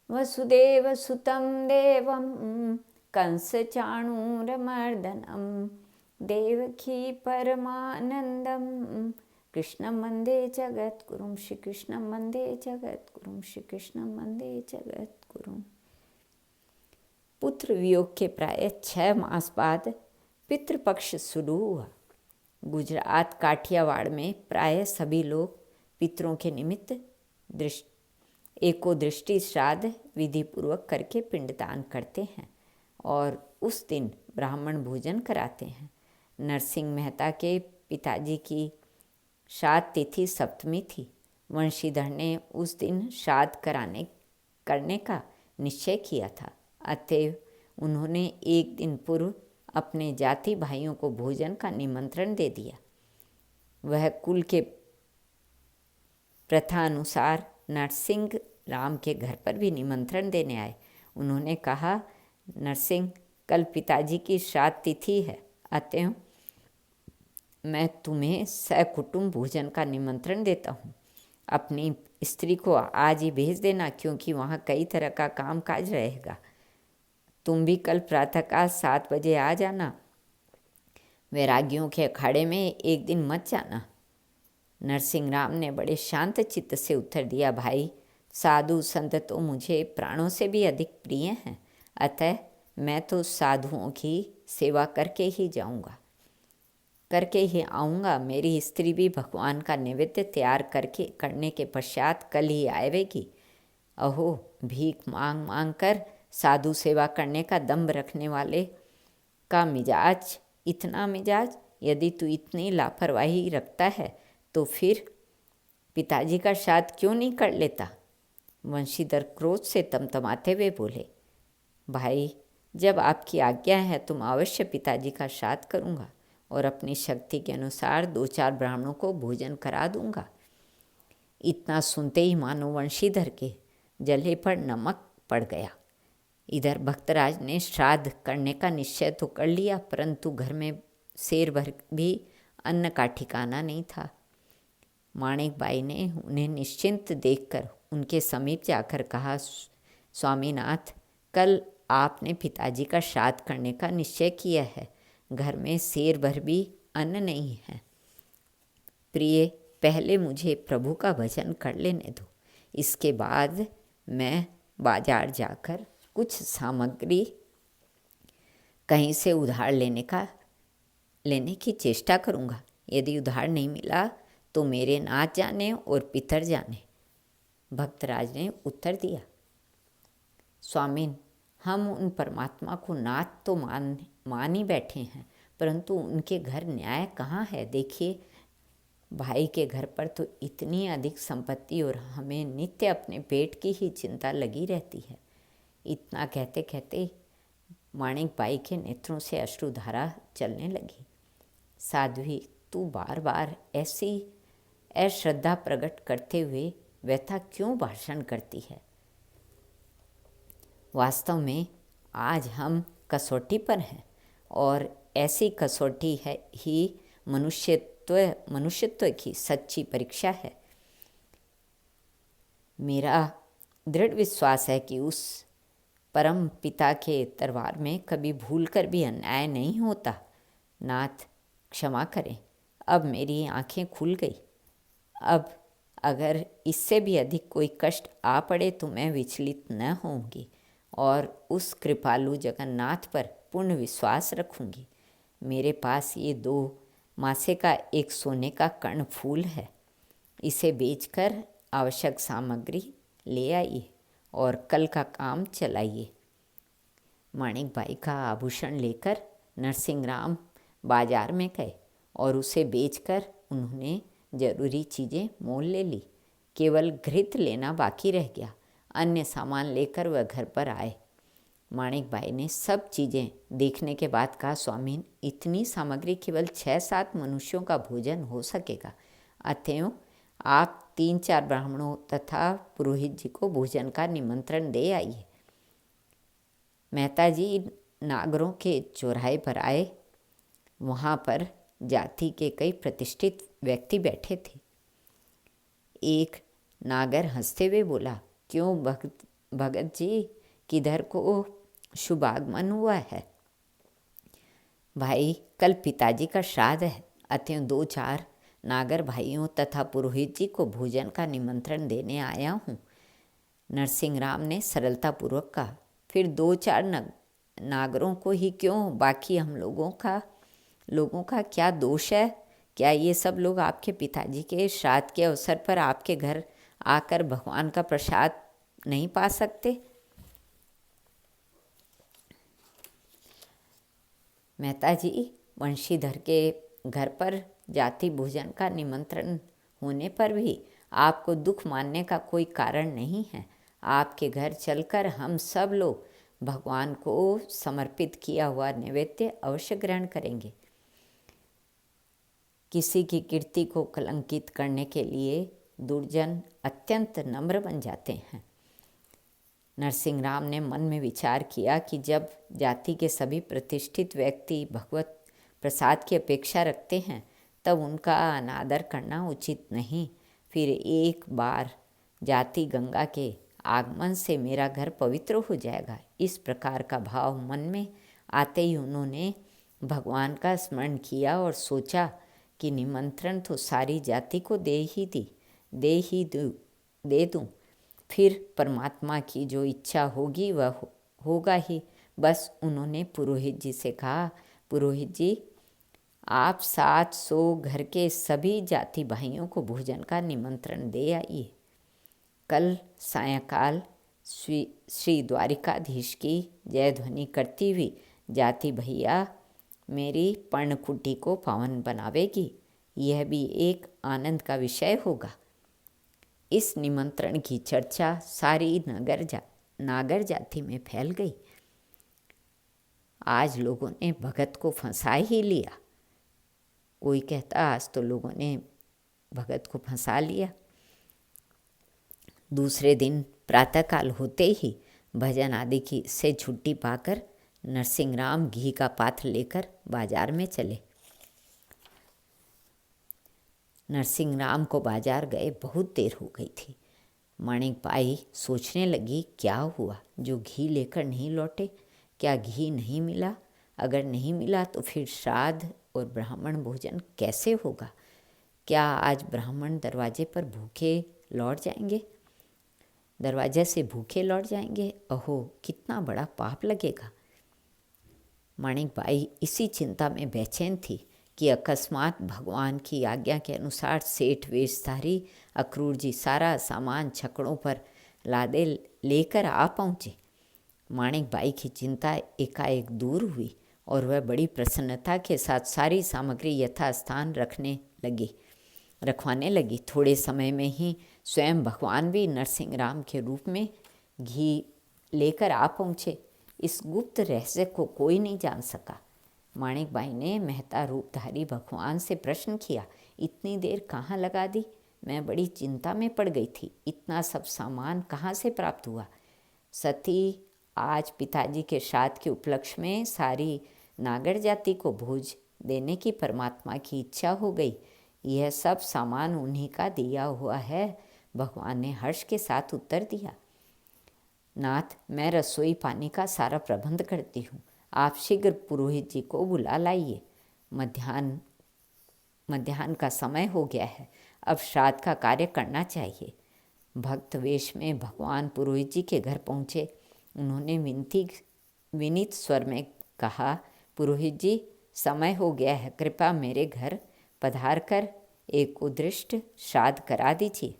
वसुदेवसुतं देवं कंसचाणूरमर्दनं देवकी परमानन्दं कृष्णं वन्दे जगद्गुरुं। श्रीकृष्णं वन्दे जगद्गुरुं। श्रीकृष्णं वन्दे जगद्गुरुं। पुत्र वियोग के प्राय 6 मास बाद पितृपक्ष शुरू हुआ। गुजरात काठियावाड़ में प्राय सभी लोग पितरों के निमित्त एकोदृष्टि श्राद्ध विधि पूर्वक करके पिंडदान करते हैं और उस दिन ब्राह्मण भोजन कराते हैं। नरसिंह मेहता के पिताजी की श्राद्ध तिथि सप्तमी थी। वंशीधर ने उस दिन श्राद्ध करने का निश्चय किया था, अतएव उन्होंने एक दिन पूर्व अपने जाति भाइयों को भोजन का निमंत्रण दे दिया। वह कुल के प्रथा अनुसार नरसिंह राम के घर पर भी निमंत्रण देने आए। उन्होंने कहा, नरसिंह, कल पिताजी की श्राद्ध तिथि है, अतएव मैं तुम्हें सकुटुंब भोजन का निमंत्रण देता हूँ। अपनी स्त्री को आज ही भेज देना, क्योंकि वहाँ कई तरह का काम काज रहेगा। तुम भी कल प्रातःकाल 7 बजे आ जाना। वैरागियों के अखाड़े में एक दिन मत जाना। नरसिंह राम ने बड़े शांत चित्त से उत्तर दिया, भाई, साधु संत तो मुझे प्राणों से भी अधिक प्रिय हैं, अतः मैं तो साधुओं की सेवा करके ही आऊँगा। मेरी स्त्री भी भगवान का नैवेद्य तैयार करने के पश्चात कल ही आएगी। अहो, भीख मांग मांग कर साधु सेवा करने का दम्भ रखने वाले का मिजाज, इतना मिजाज, यदि तू इतनी लापरवाही रखता है तो फिर पिताजी का श्राद्ध क्यों नहीं कर लेता? वंशीधर क्रोध से तमतमाते हुए बोले, भाई, जब आपकी आज्ञा है तो मैं अवश्य पिताजी का श्राद्ध करूँगा और अपनी शक्ति के अनुसार 2-4 ब्राह्मणों को भोजन करा दूँगा। इतना सुनते ही मानो वंशीधर के जल्हे पर नमक पड़ गया। इधर भक्तराज ने श्राद्ध करने का निश्चय तो कर लिया, परंतु घर में शेर भर भी अन्न का ठिकाना नहीं था। माणिक बाई ने उन्हें निश्चिंत देखकर उनके समीप जाकर कहा, स्वामीनाथ, कल आपने पिताजी का श्राद्ध करने का निश्चय किया है। घर में शेर भर भी अन्न नहीं है। प्रिय, पहले मुझे प्रभु का भजन कर लेने दो। इसके बाद मैं बाजार जाकर कुछ सामग्री कहीं से उधार लेने की चेष्टा करूँगा। यदि उधार नहीं मिला तो मेरे नाथ जाने और पितर जाने। भक्तराज ने उत्तर दिया, स्वामीन, हम उन परमात्मा को नाथ तो मान ही बैठे हैं, परंतु उनके घर न्याय कहाँ है? देखिए, भाई के घर पर तो इतनी अधिक संपत्ति और हमें नित्य अपने पेट की ही चिंता लगी रहती है। इतना कहते कहते माणिक बाई के नेत्रों से अश्रुधारा चलने लगी। साध्वी, तू बार बार ऐसी अश्रद्धा प्रकट करते हुए व्यथा क्यों भाषण करती है? वास्तव में आज हम कसौटी पर हैं और ऐसी कसौटी है ही मनुष्यत्व की सच्ची परीक्षा है। मेरा दृढ़ विश्वास है कि उस परम पिता के दरबार में कभी भूल कर भी अन्याय नहीं होता। नाथ, क्षमा करें, अब मेरी आंखें खुल गई। अब अगर इससे भी अधिक कोई कष्ट आ पड़े तो मैं विचलित न होऊंगी और उस कृपालु जगन्नाथ पर पूर्ण विश्वास रखूंगी। मेरे पास ये 2 मासे का एक सोने का कर्ण फूल है। इसे बेचकर आवश्यक सामग्री ले आइए और कल का काम चलाइए। माणिक बाई का आभूषण लेकर नरसिंह राम बाजार में गए और उसे बेचकर उन्होंने जरूरी चीज़ें मोल ले ली। केवल घृत लेना बाकी रह गया। अन्य सामान लेकर वह घर पर आए। माणिक बाई ने सब चीज़ें देखने के बाद कहा, स्वामीन, इतनी सामग्री केवल 6-7 मनुष्यों का भोजन हो सकेगा, अतएव आप 3-4 ब्राह्मणों तथा पुरोहित जी को भोजन का निमंत्रण दे आइए। मेहता जी नागरों के चौराहे पर आए। वहाँ पर जाति के कई प्रतिष्ठित व्यक्ति बैठे थे। एक नागर हंसते हुए बोला, क्यों भगत जी, किधर को शुभ आगमन हुआ है? भाई, कल पिताजी का श्राद्ध है, अतएव 2-4 नागर भाइयों तथा पुरोहित जी को भोजन का निमंत्रण देने आया हूँ। नरसिंह राम ने सरलतापूर्वक कहा। फिर 2-4 नागरों को ही क्यों, बाकी हम लोगों का क्या दोष है? क्या ये सब लोग आपके पिताजी के श्राद्ध के अवसर पर आपके घर आकर भगवान का प्रसाद नहीं पा सकते? मेहता जी, वंशीधर के घर पर जाति भोजन का निमंत्रण होने पर भी आपको दुख मानने का कोई कारण नहीं है। आपके घर चलकर हम सब लोग भगवान को समर्पित किया हुआ नैवेद्य अवश्य ग्रहण करेंगे। किसी की कीर्ति को कलंकित करने के लिए दुर्जन अत्यंत नम्र बन जाते हैं। नरसिंह राम ने मन में विचार किया कि जब जाति के सभी प्रतिष्ठित व्यक्ति भगवत प्रसाद की अपेक्षा रखते हैं, तब उनका अनादर करना उचित नहीं। फिर एक बार जाति गंगा के आगमन से मेरा घर पवित्र हो जाएगा। इस प्रकार का भाव मन में आते ही उन्होंने भगवान का स्मरण किया और सोचा कि निमंत्रण तो सारी जाति को दे दूं। फिर परमात्मा की जो इच्छा होगी वह होगा ही। बस उन्होंने पुरोहित जी से कहा, पुरोहित जी, आप 700 घर के सभी जाति भाइयों को भोजन का निमंत्रण दे आइए। कल सायंकाल श्री द्वारिकाधीश की जय ध्वनि करती हुई जाति भैया मेरी पर्णकुटी को पावन बनावेगी। यह भी एक आनंद का विषय होगा। इस निमंत्रण की चर्चा सारी नागर जाति में फैल गई। आज लोगों ने भगत को फंसा ही लिया। कोई कहता, आज तो लोगों ने भगत को फंसा लिया। दूसरे दिन प्रातःकाल होते ही भजन आदि की से छुट्टी पाकर नरसिंह राम घी का पात्र लेकर बाजार में चले। नरसिंह राम को बाजार गए बहुत देर हो गई थी। माणिक बाई सोचने लगी, क्या हुआ जो घी लेकर नहीं लौटे? क्या घी नहीं मिला? अगर नहीं मिला तो फिर श्राद्ध और ब्राह्मण भोजन कैसे होगा? क्या आज ब्राह्मण दरवाजे पर भूखे लौट जाएंगे? दरवाजे से भूखे लौट जाएंगे? अहो, कितना बड़ा पाप लगेगा। माणिक बाई इसी चिंता में बेचैन थी कि अकस्मात भगवान की आज्ञा के अनुसार सेठ वेशधारी अक्रूर जी सारा सामान छकड़ों पर लादे लेकर आ पहुँचे। माणिक बाई की चिंता एकाएक दूर हुई और वह बड़ी प्रसन्नता के साथ सारी सामग्री यथास्थान रखवाने लगी। थोड़े समय में ही स्वयं भगवान भी नरसिंह राम के रूप में घी लेकर आ पहुँचे। इस गुप्त रहस्य को कोई नहीं जान सका। माणिक बाई ने मेहता रूपधारी भगवान से प्रश्न किया, इतनी देर कहाँ लगा दी? मैं बड़ी चिंता में पड़ गई थी। इतना सब सामान कहाँ से प्राप्त हुआ? सती, आज पिताजी के श्राद्ध के उपलक्ष्य में सारी नागर जाति को भोज देने की परमात्मा की इच्छा हो गई। यह सब सामान उन्हीं का दिया हुआ है। भगवान ने हर्ष के साथ उत्तर दिया, नाथ, मैं रसोई पानी का सारा प्रबंध करती हूँ। आप शीघ्र पुरोहित जी को बुला लाइए। मध्याह्न का समय हो गया है। अब श्राद्ध का कार्य करना चाहिए। भक्त वेश में भगवान पुरोहित जी के घर पहुँचे। उन्होंने विनीत स्वर में कहा, पुरोहित जी, समय हो गया है, कृपया मेरे घर पधार कर एक उद्दिष्ट श्राद्ध करा दीजिए।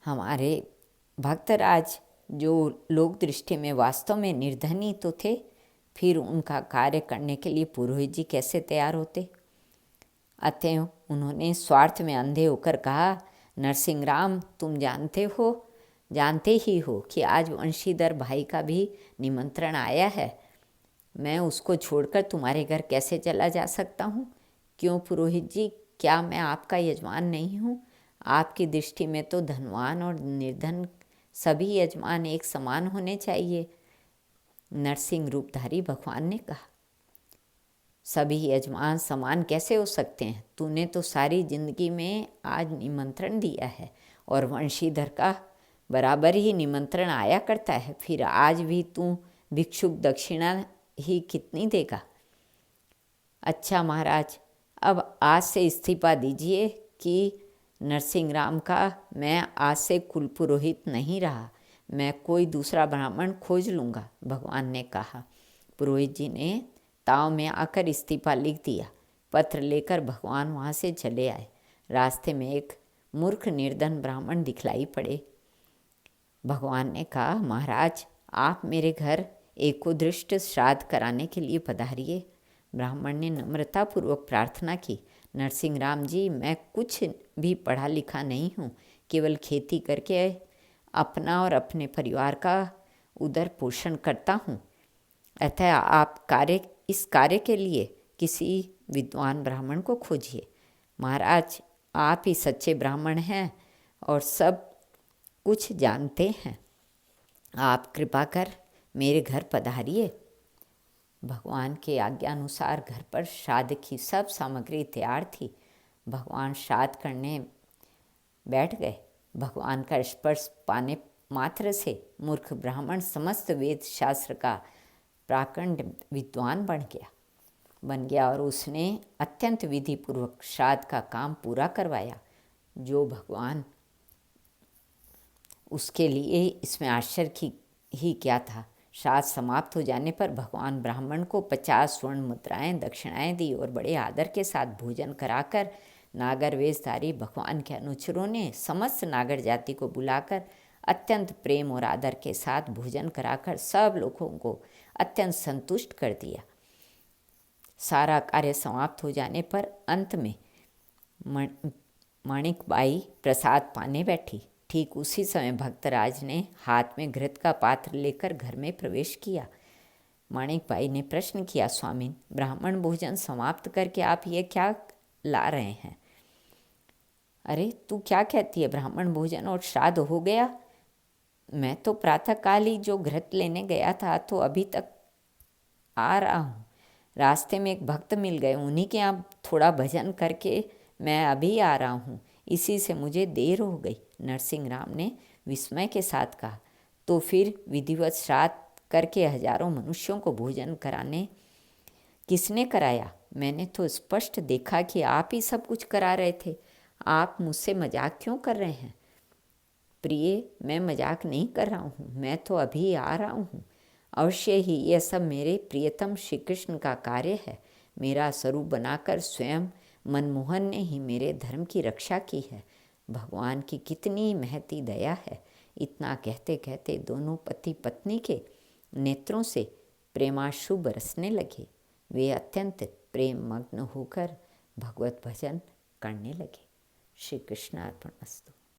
हमारे भक्तराज जो लोक दृष्टि में वास्तव में निर्धनी तो थे, फिर उनका कार्य करने के लिए पुरोहित जी कैसे तैयार होते? अतएव उन्होंने स्वार्थ में अंधे होकर कहा, नरसिंह राम, तुम जानते ही हो कि आज वंशीधर भाई का भी निमंत्रण आया है। मैं उसको छोड़कर तुम्हारे घर कैसे चला जा सकता हूँ? क्यों पुरोहित जी, क्या मैं आपका यजमान नहीं हूँ? आपकी दृष्टि में तो धनवान और निर्धन सभी यजमान एक समान होने चाहिए। नरसिंह रूपधारी भगवान ने कहा, सभी यजमान समान कैसे हो सकते हैं? तूने तो सारी जिंदगी में आज निमंत्रण दिया है और वंशीधर का बराबर ही निमंत्रण आया करता है, फिर आज भी तू भिक्षुक दक्षिणा ही कितनी देगा? अच्छा महाराज, अब आज से इस्तीफा दीजिए कि नरसिंह का मैं आज से कुल पुरोहित नहीं रहा, मैं कोई दूसरा ब्राह्मण खोज लूँगा, भगवान ने कहा। पुरोहित जी ने ताव में आकर इस्तीफा लिख दिया। पत्र लेकर भगवान वहाँ से चले आए। रास्ते में एक मूर्ख निर्धन ब्राह्मण दिखलाई पड़े। भगवान ने कहा, महाराज आप मेरे घर एकोदृष्ट श्राद्ध कराने के लिए पधारिए। ब्राह्मण ने नम्रतापूर्वक प्रार्थना की, नरसिंह जी, मैं कुछ भी पढ़ा लिखा नहीं हूँ, केवल खेती करके अपना और अपने परिवार का उदर पोषण करता हूँ, अतः आप इस कार्य के लिए किसी विद्वान ब्राह्मण को खोजिए। महाराज आप ही सच्चे ब्राह्मण हैं और सब कुछ जानते हैं, आप कृपा कर मेरे घर पधारिए। भगवान के आज्ञानुसार घर पर श्राद्ध की सब सामग्री तैयार थी। भगवान श्राद्ध करने बैठ गए। भगवान का स्पर्श पाने मात्र से मूर्ख ब्राह्मण समस्त वेद शास्त्र का प्राकंड विद्वान बन गया और उसने अत्यंत विधिपूर्वक श्राद्ध का काम पूरा करवाया। जो भगवान उसके लिए इसमें आश्चर्य की ही क्या था। श्राद्ध समाप्त हो जाने पर भगवान ब्राह्मण को 50 स्वर्ण मुद्राएं दक्षिणाएं दी और बड़े आदर के साथ भोजन कराकर नागर वेशधारी भगवान के अनुचरों ने समस्त नागर जाति को बुलाकर अत्यंत प्रेम और आदर के साथ भोजन कराकर सब लोगों को अत्यंत संतुष्ट कर दिया। सारा कार्य समाप्त हो जाने पर अंत में माणिकबाई प्रसाद पाने बैठी। ठीक उसी समय भक्तराज ने हाथ में घृत का पात्र लेकर घर में प्रवेश किया। माणिकबाई ने प्रश्न किया, स्वामिन, ब्राह्मण भोजन समाप्त करके आप ये क्या ला रहे हैं? अरे तू क्या कहती है, ब्राह्मण भोजन और श्राद्ध हो गया? मैं तो प्रातःकाल ही जो घृत लेने गया था तो अभी तक आ रहा हूँ। रास्ते में एक भक्त मिल गए, उन्हीं के यहाँ थोड़ा भजन करके मैं अभी आ रहा हूँ, इसी से मुझे देर हो गई। नरसिंह ने विस्मय के साथ कहा, तो फिर विधिवत श्राद्ध करके हजारों मनुष्यों को भोजन कराने किसने कराया? मैंने तो स्पष्ट देखा कि आप ही सब कुछ करा रहे थे। आप मुझसे मजाक क्यों कर रहे हैं? प्रिय, मैं मजाक नहीं कर रहा हूँ, मैं तो अभी आ रहा हूँ। अवश्य ही यह सब मेरे प्रियतम श्री कृष्ण का कार्य है। मेरा स्वरूप बनाकर स्वयं मनमोहन ने ही मेरे धर्म की रक्षा की है। भगवान की कितनी महती दया है। इतना कहते कहते दोनों पति पत्नी के नेत्रों से प्रेमाश्रु बरसने लगे। वे अत्यंत प्रेम मग्न होकर भगवत भजन करने लगे। श्री कृष्ण अर्पणमस्तु।